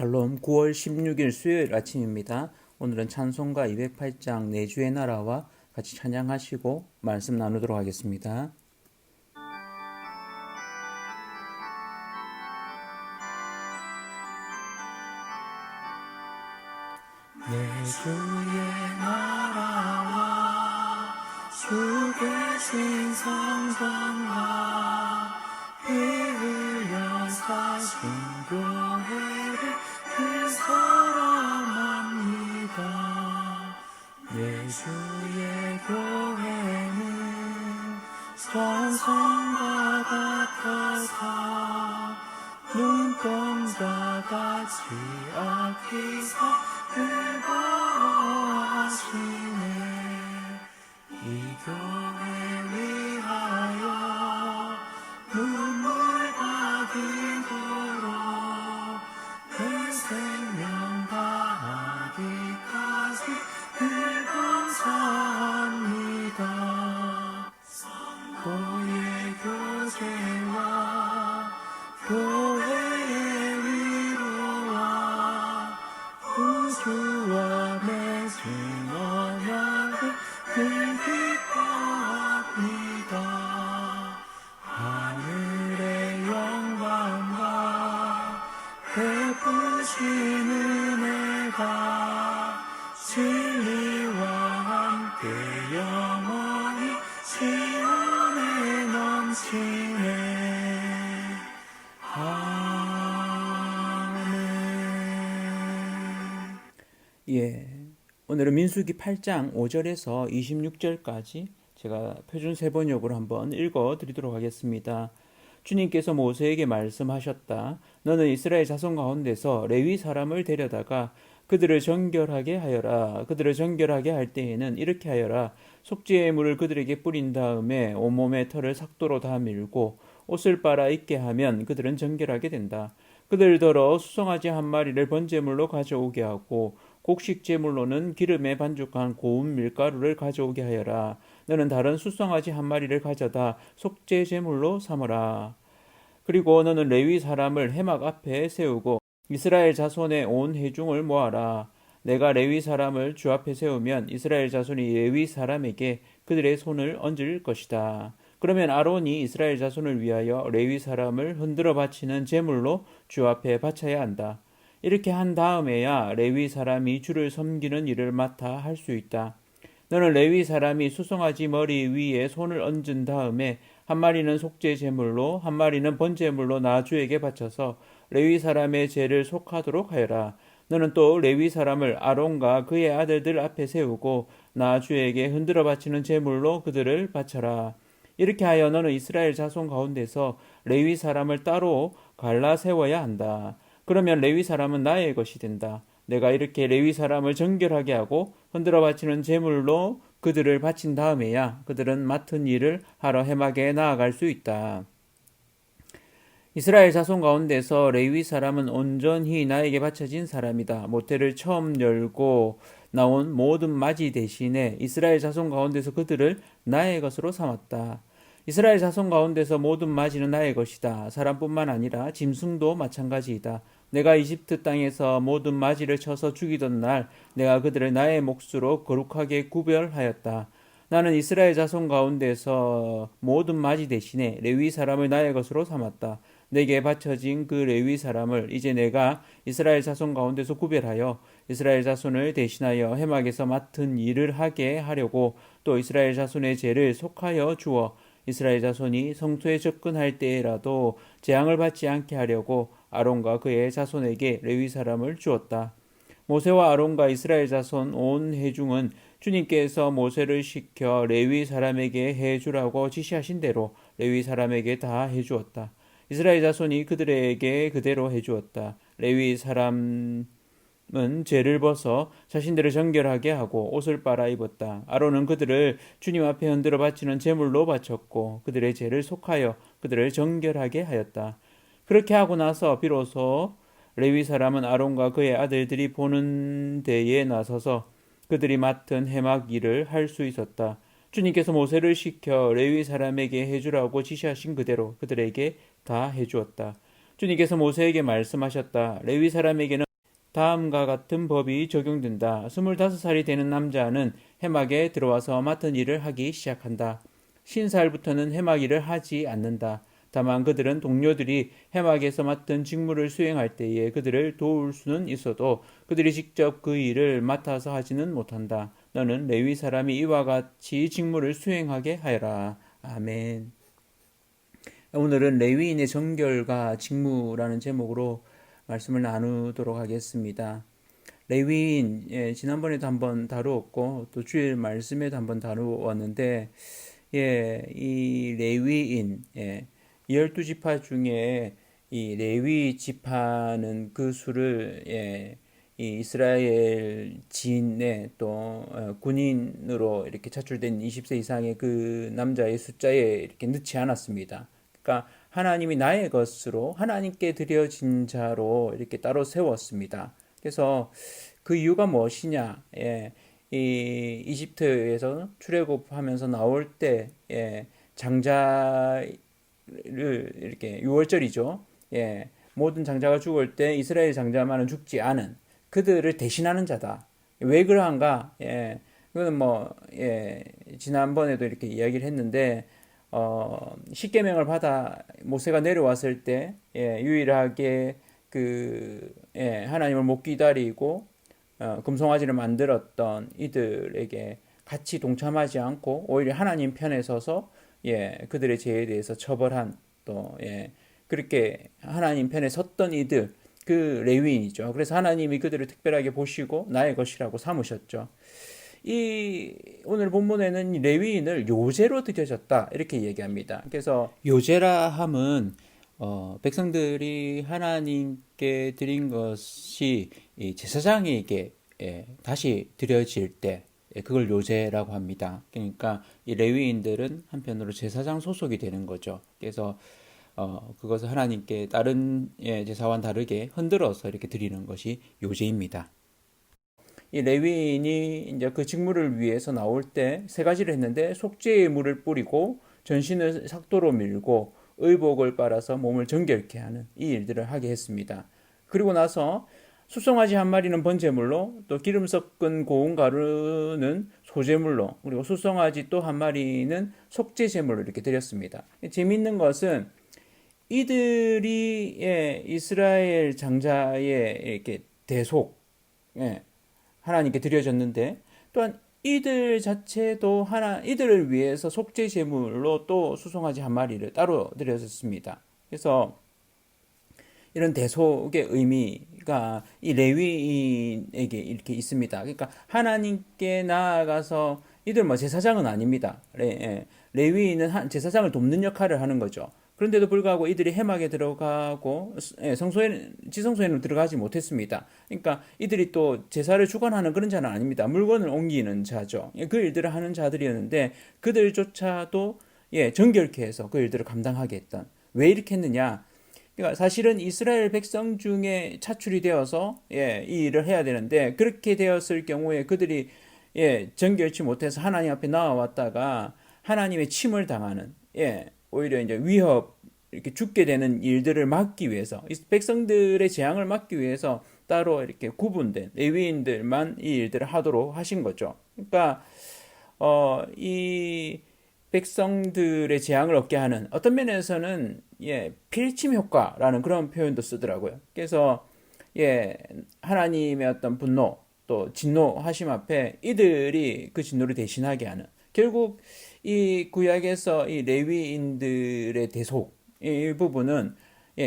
샬롬 9월 16일 수요일 아침입니다. 오늘은 찬송가 208장 내 주의 나라와 같이 찬양하시고 말씀 나누도록 하겠습니다. 내 주의 나라와 주 계신 성전과 피 흘려 사신 교회를 그 사랑합니다. 내 주의 교회는 전성과 같아서 눈동자같이 아끼사 즐거워하시네. 이 교회 위하여 눈물 다기도록 그 생명 다하기까지 늘 감사합니다. 성도의 교제와 교회의 위로와 우주와 맺은 언약을 늘 기뻐합니다. 하늘의 영광과 베푸신 은혜가 진리와 함께 영원히 시온에 넘치네. 오늘은 민수기 8장 5절에서 26절까지 제가 표준 세번역으로 한번 읽어드리도록 하겠습니다. 주님께서 모세에게 말씀하셨다. 너는 이스라엘 자손 가운데서 레위 사람을 데려다가 그들을 정결하게 하여라. 그들을 정결하게 할 때에는 이렇게 하여라. 속죄의 물을 그들에게 뿌린 다음에 온몸의 털을 삭도로 다 밀고 옷을 빨아 입게 하면 그들은 정결하게 된다. 그들더러 수송아지 한 마리를 번제물로 가져오게 하고 곡식 제물로는 기름에 반죽한 고운 밀가루를 가져오게 하여라. 너는 다른 수송아지 한 마리를 가져다 속죄 제물로 삼으라. 그리고 너는 레위 사람을 회막 앞에 세우고 이스라엘 자손의 온 회중을 모아라. 내가 레위 사람을 주 앞에 세우면 이스라엘 자손이 레위 사람에게 그들의 손을 얹을 것이다. 그러면 아론이 이스라엘 자손을 위하여 레위 사람을 흔들어 바치는 제물로 주 앞에 바쳐야 한다. 이렇게 한 다음에야 레위 사람이 주를 섬기는 일을 맡아 할 수 있다. 너는 레위 사람이 수송아지 머리 위에 손을 얹은 다음에 한 마리는 속죄 제물로 한 마리는 번제물로 나 주에게 바쳐서 레위 사람의 죄를 속하도록 하여라. 너는 또 레위 사람을 아론과 그의 아들들 앞에 세우고 나 주에게 흔들어 바치는 제물로 그들을 바쳐라. 이렇게 하여 너는 이스라엘 자손 가운데서 레위 사람을 따로 갈라 세워야 한다. 그러면 레위 사람은 나의 것이 된다. 내가 이렇게 레위 사람을 정결하게 하고 흔들어 바치는 제물로 그들을 바친 다음에야 그들은 맡은 일을 하러 회막에 나아갈 수 있다. 이스라엘 자손 가운데서 레위 사람은 온전히 나에게 바쳐진 사람이다. 모태를 처음 열고 나온 모든 맞이 대신에 이스라엘 자손 가운데서 그들을 나의 것으로 삼았다. 이스라엘 자손 가운데서 모든 맞이는 나의 것이다. 사람뿐만 아니라 짐승도 마찬가지이다. 내가 이집트 땅에서 모든 맞이를 쳐서 죽이던 날 내가 그들을 나의 몫으로 거룩하게 구별하였다. 나는 이스라엘 자손 가운데서 모든 맞이 대신에 레위 사람을 나의 것으로 삼았다. 내게 바쳐진 그 레위 사람을 이제 내가 이스라엘 자손 가운데서 구별하여 이스라엘 자손을 대신하여 회막에서 맡은 일을 하게 하려고 또 이스라엘 자손의 죄를 속하여 주어 이스라엘 자손이 성소에 접근할 때라도 재앙을 받지 않게 하려고 아론과 그의 자손에게 레위 사람을 주었다. 모세와 아론과 이스라엘 자손 온 회중은 주님께서 모세를 시켜 레위 사람에게 해주라고 지시하신 대로 레위 사람에게 다 해주었다. 이스라엘 자손이 그들에게 그대로 해주었다. 레위 사람은 죄를 벗어 자신들을 정결하게 하고 옷을 빨아 입었다. 아론은 그들을 주님 앞에 흔들어 바치는 제물로 바쳤고 그들의 죄를 속하여 그들을 정결하게 하였다. 그렇게 하고 나서 비로소 레위 사람은 아론과 그의 아들들이 보는 데에 나서서 그들이 맡은 회막 일을 할 수 있었다. 주님께서 모세를 시켜 레위 사람에게 해주라고 지시하신 그대로 그들에게 다 해주었다. 주님께서 모세에게 말씀하셨다. 레위 사람에게는 다음과 같은 법이 적용된다. 25살이 되는 남자는 해막에 들어와서 맡은 일을 하기 시작한다. 50살부터는 해막 일을 하지 않는다. 다만 그들은 동료들이 해막에서 맡은 직무를 수행할 때에 그들을 도울 수는 있어도 그들이 직접 그 일을 맡아서 하지는 못한다. 너는 레위 사람이 이와 같이 직무를 수행하게 하여라. 아멘. 오늘은 레위인의 정결과 직무라는 제목으로 말씀을 나누도록 하겠습니다. 레위인, 지난번에도 한번 다루었고 또 주일 말씀에도 한번 다루었는데, 이 레위인, 12지파 중에 이 레위 지파는 그 수를 이 이스라엘 진의 또 군인으로 이렇게 차출된 20세 이상의 그 남자의 숫자에 이렇게 넣지 않았습니다. 그러니까 하나님이 나의 것으로 하나님께 드려진 자로 이렇게 따로 세웠습니다. 그래서 그 이유가 무엇이냐? 이 이집트에서 출애굽하면서 나올 때 장자를 이렇게 유월절이죠. 모든 장자가 죽을 때 이스라엘 장자만은 죽지 않은 그들을 대신하는 자다. 왜 그러한가? 이거는 지난번에도 이렇게 이야기를 했는데, 십계명을 받아 모세가 내려왔을 때, 유일하게 하나님을 못 기다리고, 금송아지를 만들었던 이들에게 같이 동참하지 않고, 오히려 하나님 편에 서서, 그들의 죄에 대해서 처벌한, 또, 그렇게 하나님 편에 섰던 이들, 그 레위인이죠. 그래서 하나님이 그들을 특별하게 보시고 나의 것이라고 삼으셨죠. 이 오늘 본문에는 레위인을 요제로 드려졌다 이렇게 얘기합니다. 그래서 요제라 함은 백성들이 하나님께 드린 것이 이 제사장에게 다시 드려질 때 그걸 요제라고 합니다. 그러니까 이 레위인들은 한편으로 제사장 소속이 되는 거죠. 그래서 그것을 하나님께 다른 제사와는 다르게 흔들어서 이렇게 드리는 것이 요제입니다. 이 레위인이 이제 그 직무를 위해서 나올 때 세 가지를 했는데, 속죄의 물을 뿌리고 전신을 삭도로 밀고 의복을 빨아서 몸을 정결케 하는 이 일들을 하게 했습니다. 그리고 나서 수송아지 한 마리는 번제물로, 또 기름 섞은 고운 가루는 소제물로, 그리고 수송아지 또 한 마리는 속죄제물로 이렇게 드렸습니다. 재미있는 것은 이들이 이스라엘 장자의 이렇게 대속, 하나님께 드려졌는데, 또한 이들 자체도 이들을 위해서 속죄 제물로 또 수송아지 한 마리를 따로 드려졌습니다. 그래서 이런 대속의 의미가 이 레위인에게 이렇게 있습니다. 그러니까 하나님께 나아가서 이들 제사장은 아닙니다. 레위인은 제사장을 돕는 역할을 하는 거죠. 그런데도 불구하고 이들이 해막에 들어가고 지성소에는 들어가지 못했습니다. 그러니까 이들이 또 제사를 주관하는 그런 자는 아닙니다. 물건을 옮기는 자죠. 그 일들을 하는 자들이었는데 그들조차도 정결케 해서 그 일들을 감당하게 했던. 왜 이렇게 했느냐? 그러니까 사실은 이스라엘 백성 중에 차출이 되어서 이 일을 해야 되는데, 그렇게 되었을 경우에 그들이 정결치 못해서 하나님 앞에 나와왔다가 하나님의 침을 당하는 오히려 이제 위협, 이렇게 죽게 되는 일들을 막기 위해서, 백성들의 재앙을 막기 위해서 따로 이렇게 구분된 레위인들만 이 일들을 하도록 하신 거죠. 그러니까 이 백성들의 재앙을 얻게 하는, 어떤 면에서는 필침 효과라는 그런 표현도 쓰더라고요. 그래서 하나님의 어떤 분노, 또 진노하심 앞에 이들이 그 진노를 대신하게 하는, 결국 이 구약에서 이 레위인들의 대속, 이 부분은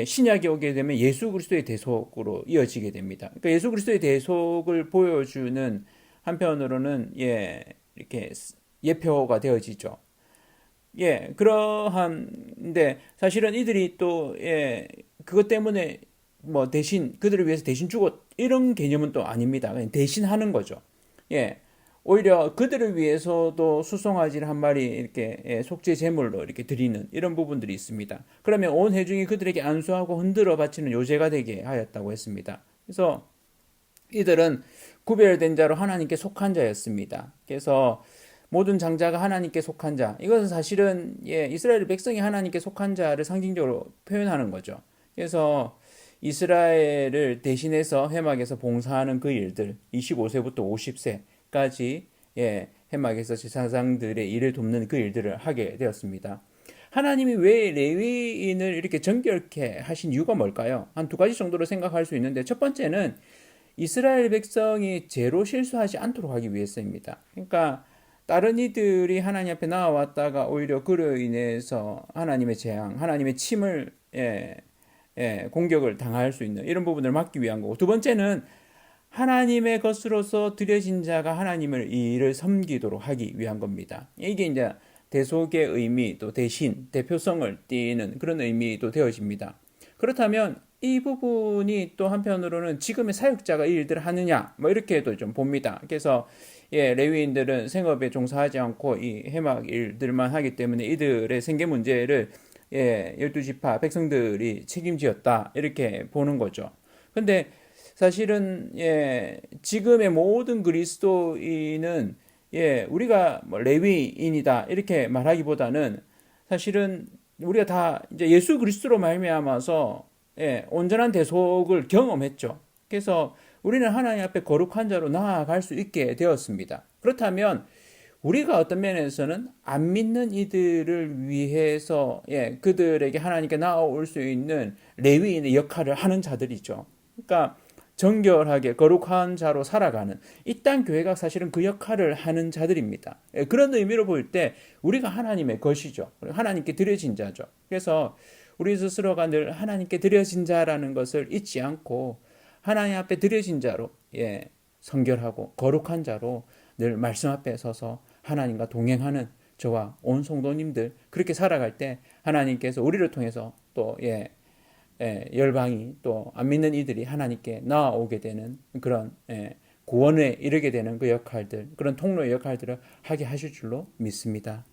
신약이 오게 되면 예수 그리스도의 대속으로 이어지게 됩니다. 그러니까 예수 그리스도의 대속을 보여주는 한편으로는 이렇게 예표가 되어지죠. 그러한데 사실은 이들이 또 그것 때문에 대신 그들을 위해서 대신 죽었 이런 개념은 또 아닙니다. 그냥 대신하는 거죠. 오히려 그들을 위해서도 수송아지를 한 마리 이렇게 속죄 제물로 이렇게 드리는 이런 부분들이 있습니다. 그러면 온 회중이 그들에게 안수하고 흔들어 바치는 요제가 되게 하였다고 했습니다. 그래서 이들은 구별된 자로 하나님께 속한 자였습니다. 그래서 모든 장자가 하나님께 속한 자, 이것은 사실은 이스라엘 백성이 하나님께 속한 자를 상징적으로 표현하는 거죠. 그래서 이스라엘을 대신해서 회막에서 봉사하는 그 일들, 25세부터 50세까지 회막에서 제사장들의 일을 돕는 그 일들을 하게 되었습니다. 하나님이 왜 레위인을 이렇게 정결케 하신 이유가 뭘까요? 한 두 가지 정도로 생각할 수 있는데, 첫 번째는 이스라엘 백성이 죄로 실수하지 않도록 하기 위해서입니다. 그러니까 다른 이들이 하나님 앞에 나와왔다가 오히려 그로 인해서 하나님의 재앙, 하나님의 침을 공격을 당할 수 있는 이런 부분을 막기 위한 거고, 두 번째는 하나님의 것으로서 드려진 자가 하나님을 이를 섬기도록 하기 위한 겁니다. 이게 이제 대속의 의미, 또 대신, 대표성을 띠는 그런 의미도 되어집니다. 그렇다면 이 부분이 또 한편으로는 지금의 사역자가 이 일들을 하느냐, 뭐 이렇게도 좀 봅니다. 그래서 레위인들은 생업에 종사하지 않고 이 해막 일들만 하기 때문에 이들의 생계 문제를 12지파 백성들이 책임지었다, 이렇게 보는 거죠. 근데 사실은 지금의 모든 그리스도인은 우리가 뭐 레위인이다 이렇게 말하기보다는 사실은 우리가 다 이제 예수 그리스도로 말미암아서 온전한 대속을 경험했죠. 그래서 우리는 하나님 앞에 거룩한 자로 나아갈 수 있게 되었습니다. 그렇다면 우리가 어떤 면에서는 안 믿는 이들을 위해서 그들에게 하나님께 나아올 수 있는 레위인의 역할을 하는 자들이죠. 그러니까 정결하게 거룩한 자로 살아가는 이 땅 교회가 사실은 그 역할을 하는 자들입니다. 그런 의미로 볼 때 우리가 하나님의 것이죠. 하나님께 드려진 자죠. 그래서 우리 스스로가 늘 하나님께 드려진 자라는 것을 잊지 않고 하나님 앞에 드려진 자로 성결하고 거룩한 자로 늘 말씀 앞에 서서 하나님과 동행하는 저와 온 성도님들 그렇게 살아갈 때 하나님께서 우리를 통해서 또 열방이 또 안 믿는 이들이 하나님께 나아오게 되는 그런 구원에 이르게 되는 그 역할들, 그런 통로의 역할들을 하게 하실 줄로 믿습니다.